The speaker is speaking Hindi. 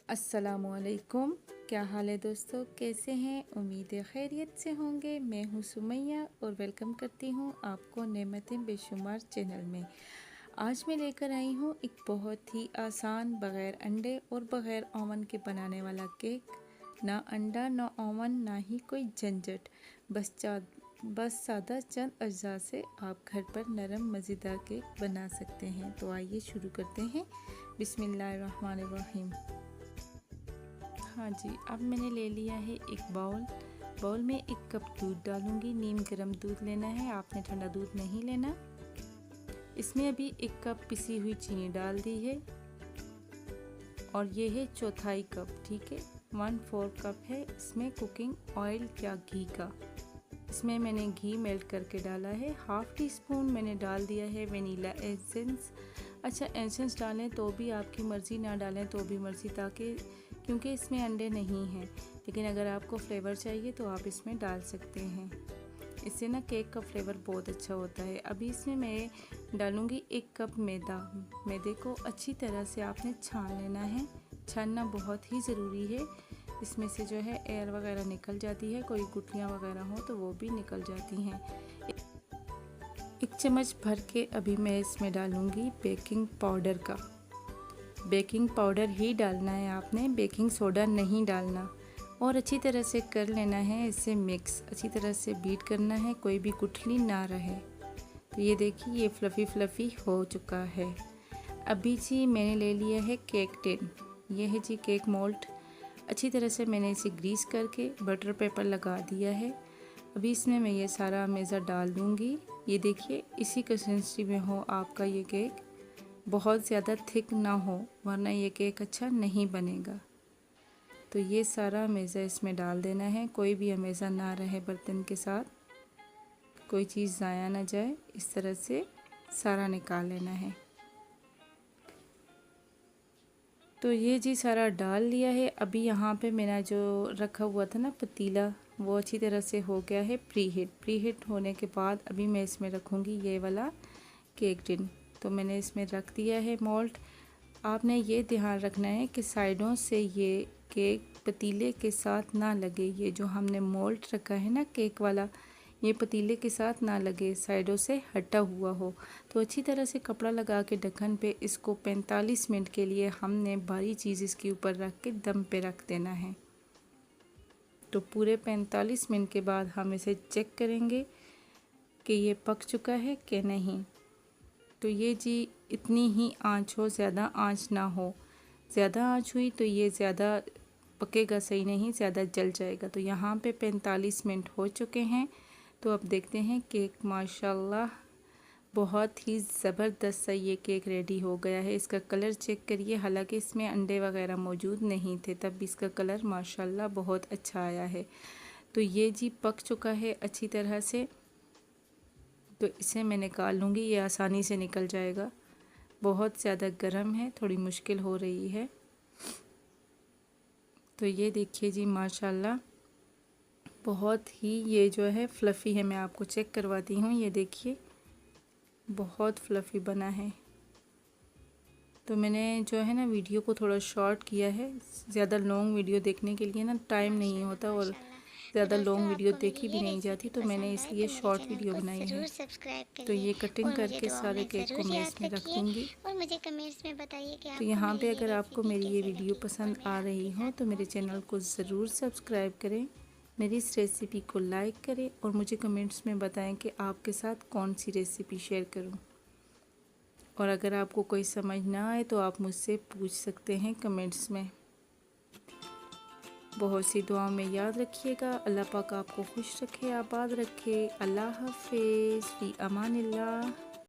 अस्सलामुअलैकुम। क्या हाल है दोस्तों, कैसे हैं? उम्मीद है खैरियत से होंगे। मैं हूँ सुमैया और वेलकम करती हूँ आपको नेमतें बेशुमार चैनल में। आज मैं लेकर आई हूँ एक बहुत ही आसान, बग़ैर अंडे और बग़ैर ओवन के बनाने वाला केक। ना अंडा, ना ओवन, ना ही कोई झंझट। बस सादा चंद अज्जा से आप घर पर नरम मज़ेदार केक बना सकते हैं। तो आइए शुरू करते हैं। बिस्मिल्लाहिर्रहमानिर्रहीम। हाँ जी, अब मैंने ले लिया है एक बाउल में 1 कप दूध डालूंगी। नीम गर्म दूध लेना है, आपने ठंडा दूध नहीं लेना। इसमें अभी 1 कप पिसी हुई चीनी डाल दी है और ये है चौथाई कप, ठीक है। 1/4 कप है इसमें कुकिंग ऑयल या घी का। इसमें मैंने घी मेल्ट करके डाला है। 1/2 टी स्पून मैंने डाल दिया है वनीला एसेंस। अच्छा, एसेंस डालें तो भी आपकी मर्ज़ी, ना डालें तो भी मर्ज़ी, ताकि क्योंकि इसमें अंडे नहीं हैं, लेकिन अगर आपको फ्लेवर चाहिए तो आप इसमें डाल सकते हैं। इससे ना केक का फ्लेवर बहुत अच्छा होता है। अभी इसमें मैं डालूँगी 1 कप मैदा। मैदे को अच्छी तरह से आपने छान लेना है। छानना बहुत ही ज़रूरी है। इसमें से जो है एयर वगैरह निकल जाती है, कोई गुठलियाँ वगैरह हो तो वो भी निकल जाती हैं। 1 चम्मच भर के अभी मैं इसमें डालूँगी बेकिंग पाउडर का। बेकिंग पाउडर ही डालना है आपने, बेकिंग सोडा नहीं डालना। और अच्छी तरह से कर लेना है इसे मिक्स। अच्छी तरह से बीट करना है, कोई भी गुठली ना रहे। तो ये देखिए, ये फ्लफ़ी हो चुका है। अभी जी मैंने ले लिया है केक टिन। ये है जी केक मोल्ड। अच्छी तरह से मैंने इसे ग्रीस करके बटर पेपर लगा दिया है। अभी इसमें मैं ये सारा मेज़र डाल दूँगी। ये देखिए, इसी कंसिस्टेंसी में हो आपका ये केक। बहुत ज़्यादा थिक ना हो, वरना ये केक अच्छा नहीं बनेगा। तो ये सारा मेज़ा इसमें डाल देना है। कोई भी अमेज़ा ना रहे बर्तन के साथ, कोई चीज़ ज़ाया ना जाए। इस तरह से सारा निकाल लेना है। तो ये जी सारा डाल लिया है। अभी यहाँ पे मेरा जो रखा हुआ था ना पतीला, वो अच्छी तरह से हो गया है प्री हीट होने के बाद अभी मैं इसमें रखूँगी ये वाला केक टिन। तो मैंने इसमें रख दिया है मोल्ड। आपने ये ध्यान रखना है कि साइडों से ये केक पतीले के साथ ना लगे। ये जो हमने मोल्ड रखा है ना केक वाला, ये पतीले के साथ ना लगे, साइडों से हटा हुआ हो। तो अच्छी तरह से कपड़ा लगा के ढक्कन पे इसको 45 मिनट के लिए हमने भारी चीज़ इसके ऊपर रख के दम पे रख देना है। तो पूरे 45 मिनट के बाद हम इसे चेक करेंगे कि ये पक चुका है कि नहीं। तो ये जी इतनी ही आंच हो, ज़्यादा आंच ना हो। ज़्यादा आंच हुई तो ये ज़्यादा पकेगा सही नहीं, ज़्यादा जल जाएगा। तो यहाँ पे 45 मिनट हो चुके हैं। तो अब देखते हैं केक। माशाल्लाह बहुत ही ज़बरदस्त सा ये केक रेडी हो गया है। इसका कलर चेक करिए, हालांकि इसमें अंडे वगैरह मौजूद नहीं थे, तब भी इसका कलर माशाल्लाह बहुत अच्छा आया है। तो ये जी पक चुका है अच्छी तरह से। तो इसे मैं निकाल लूँगी, ये आसानी से निकल जाएगा। बहुत ज़्यादा गर्म है, थोड़ी मुश्किल हो रही है। तो ये देखिए जी माशाल्लाह बहुत ही ये जो है फ्लफ़ी है। मैं आपको चेक करवाती हूँ, ये देखिए बहुत फ्लफ़ी बना है। तो मैंने जो है ना वीडियो को थोड़ा शॉर्ट किया है। ज़्यादा लॉन्ग वीडियो देखने के लिए ना टाइम नहीं होता और ज़्यादा लॉन्ग वीडियो देखी भी नहीं जाती, तो मैंने इसलिए शॉर्ट वीडियो बनाई है। तो ये कटिंग करके सारे केक को मैं इसमें रख दूँगी। और मुझे कमेंट्स में बताइए कि तो आपको यहाँ पे मेरी ये अगर आपको रेसिपी मेरी ये कैसे वीडियो लगी पसंद और मैं आ आपके रही हो साथ तो मेरे बहुत चैनल शेयर को ज़रूर सब्सक्राइब करें, मेरी इस रेसिपी को लाइक करें और मुझे कमेंट्स में बताएं कि आपके साथ कौन सी रेसिपी शेयर करूं। और अगर आपको कोई समझ ना आए तो आप मुझसे पूछ सकते हैं कमेंट्स में। बहुत सी दुआ में याद रखिएगा। अल्लाह पाक आपको खुश रखे, आबाद रखे। अल्लाह हाफिज़, फ़ी अमानिल्लाह।